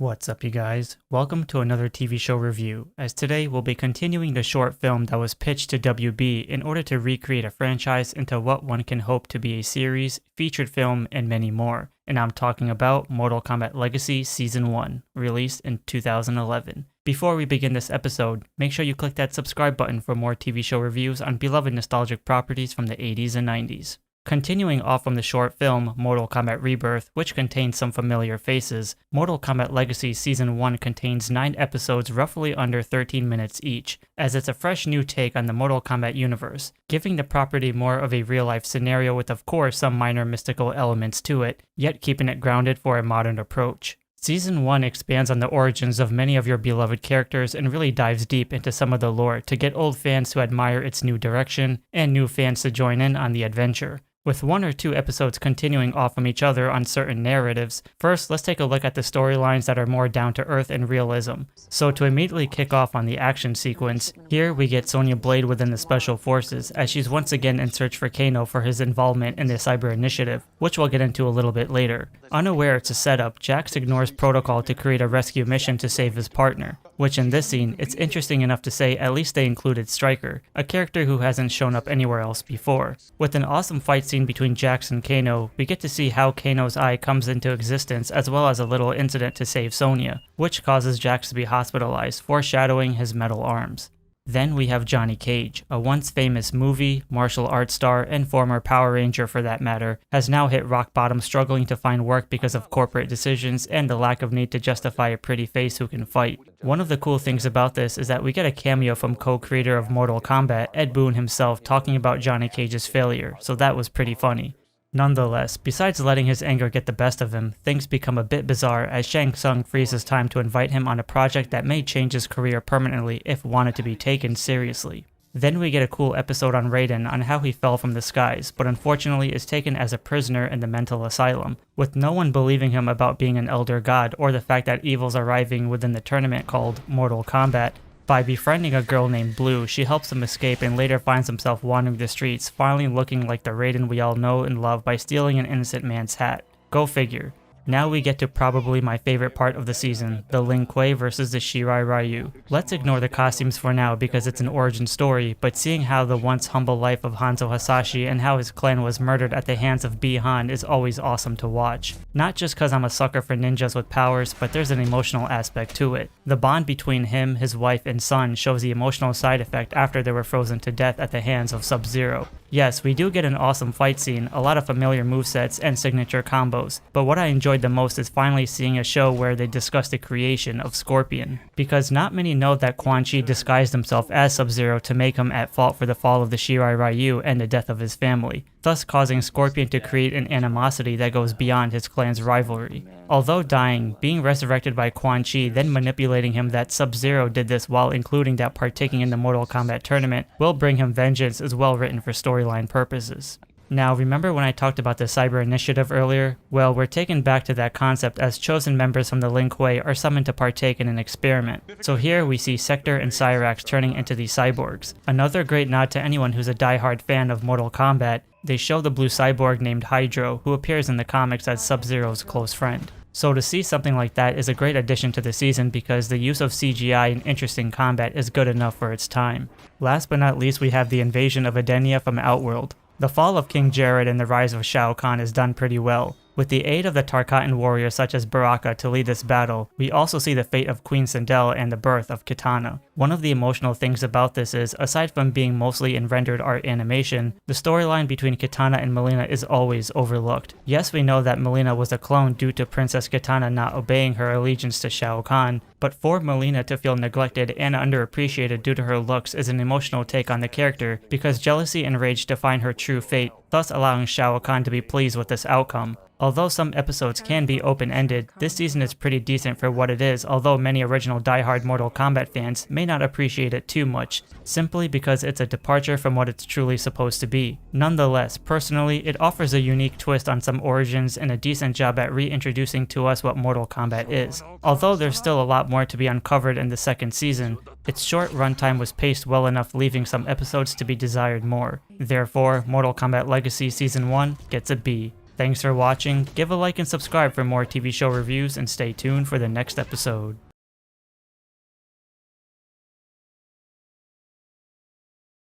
What's up you guys? Welcome to another TV show review, as today we'll be continuing the short film that was pitched to WB in order to recreate a franchise into what one can hope to be a series, featured film, and many more. And I'm talking about Mortal Kombat Legacy Season 1, released in 2011. Before we begin this episode, make sure you click that subscribe button for more TV show reviews on beloved nostalgic properties from the 80s and 90s. Continuing off from the short film Mortal Kombat Rebirth, which contains some familiar faces, Mortal Kombat Legacy Season 1 contains 9 episodes roughly under 13 minutes each, as it's a fresh new take on the Mortal Kombat universe, giving the property more of a real-life scenario with of course some minor mystical elements to it, yet keeping it grounded for a modern approach. Season 1 expands on the origins of many of your beloved characters and really dives deep into some of the lore to get old fans to admire its new direction and new fans to join in on the adventure. With 1 or 2 episodes continuing off from each other on certain narratives, first let's take a look at the storylines that are more down to earth and realism. So to immediately kick off on the action sequence, here we get Sonya Blade within the Special Forces as she's once again in search for Kano for his involvement in the Cyber Initiative, which we'll get into a little bit later. Unaware it's a setup, Jax ignores protocol to create a rescue mission to save his partner, which in this scene, it's interesting enough to say at least they included Stryker, a character who hasn't shown up anywhere else before. With an awesome fight scene between Jax and Kano, we get to see how Kano's eye comes into existence as well as a little incident to save Sonya, which causes Jax to be hospitalized, foreshadowing his metal arms. Then we have Johnny Cage, a once famous movie, martial arts star, and former Power Ranger for that matter, has now hit rock bottom struggling to find work because of corporate decisions and the lack of need to justify a pretty face who can fight. One of the cool things about this is that we get a cameo from co-creator of Mortal Kombat, Ed Boon himself, talking about Johnny Cage's failure, so that was pretty funny. Nonetheless, besides letting his anger get the best of him, things become a bit bizarre as Shang Tsung freezes time to invite him on a project that may change his career permanently if wanted to be taken seriously. Then we get a cool episode on Raiden on how he fell from the skies, but unfortunately is taken as a prisoner in the mental asylum, with no one believing him about being an elder god or the fact that evil's arriving within the tournament called Mortal Kombat. By befriending a girl named Blue, she helps him escape and later finds himself wandering the streets, finally looking like the Raiden we all know and love by stealing an innocent man's hat. Go figure. Now we get to probably my favorite part of the season, the Lin Kuei versus the Shirai Ryu. Let's ignore the costumes for now because it's an origin story, but seeing how the once humble life of Hanzo Hasashi and how his clan was murdered at the hands of Bi-Han is always awesome to watch. Not just cause I'm a sucker for ninjas with powers, but there's an emotional aspect to it. The bond between him, his wife, and son shows the emotional side effect after they were frozen to death at the hands of Subzero. Yes, we do get an awesome fight scene, a lot of familiar movesets and signature combos, but what I enjoyed the most is finally seeing a show where they discuss the creation of Scorpion, because not many know that Quan Chi disguised himself as Sub-Zero to make him at fault for the fall of the Shirai Ryu and the death of his family, thus causing Scorpion to create an animosity that goes beyond his clan's rivalry. Although dying, being resurrected by Quan Chi, then manipulating him that Sub-Zero did this while including that partaking in the Mortal Kombat tournament will bring him vengeance is well written for storyline purposes. Now, remember when I talked about the Cyber Initiative earlier? Well, we're taken back to that concept as chosen members from the Lin Kuei are summoned to partake in an experiment. So here we see Sektor and Cyrax turning into these cyborgs. Another great nod to anyone who's a die-hard fan of Mortal Kombat. They show the blue cyborg named Hydro, who appears in the comics as Sub-Zero's close friend. So to see something like that is a great addition to the season because the use of CGI in interesting combat is good enough for its time. Last but not least, we have the invasion of Edenia from Outworld. The fall of King Jared and the rise of Shao Kahn is done pretty well. With the aid of the Tarkatan warriors such as Baraka to lead this battle, we also see the fate of Queen Sindel and the birth of Kitana. One of the emotional things about this is, aside from being mostly in rendered art animation, the storyline between Kitana and Mileena is always overlooked. Yes, we know that Mileena was a clone due to Princess Kitana not obeying her allegiance to Shao Kahn, but for Mileena to feel neglected and underappreciated due to her looks is an emotional take on the character because jealousy and rage define her true fate, thus allowing Shao Kahn to be pleased with this outcome. Although some episodes can be open-ended, this season is pretty decent for what it is, although many original die-hard Mortal Kombat fans may not appreciate it too much, simply because it's a departure from what it's truly supposed to be. Nonetheless, personally, it offers a unique twist on some origins and a decent job at reintroducing to us what Mortal Kombat is. Although there's still a lot more to be uncovered in the second season, its short runtime was paced well enough, leaving some episodes to be desired more. Therefore, Mortal Kombat Legacy Season 1 gets a B. Thanks for watching, give a like and subscribe for more TV show reviews, and stay tuned for the next episode.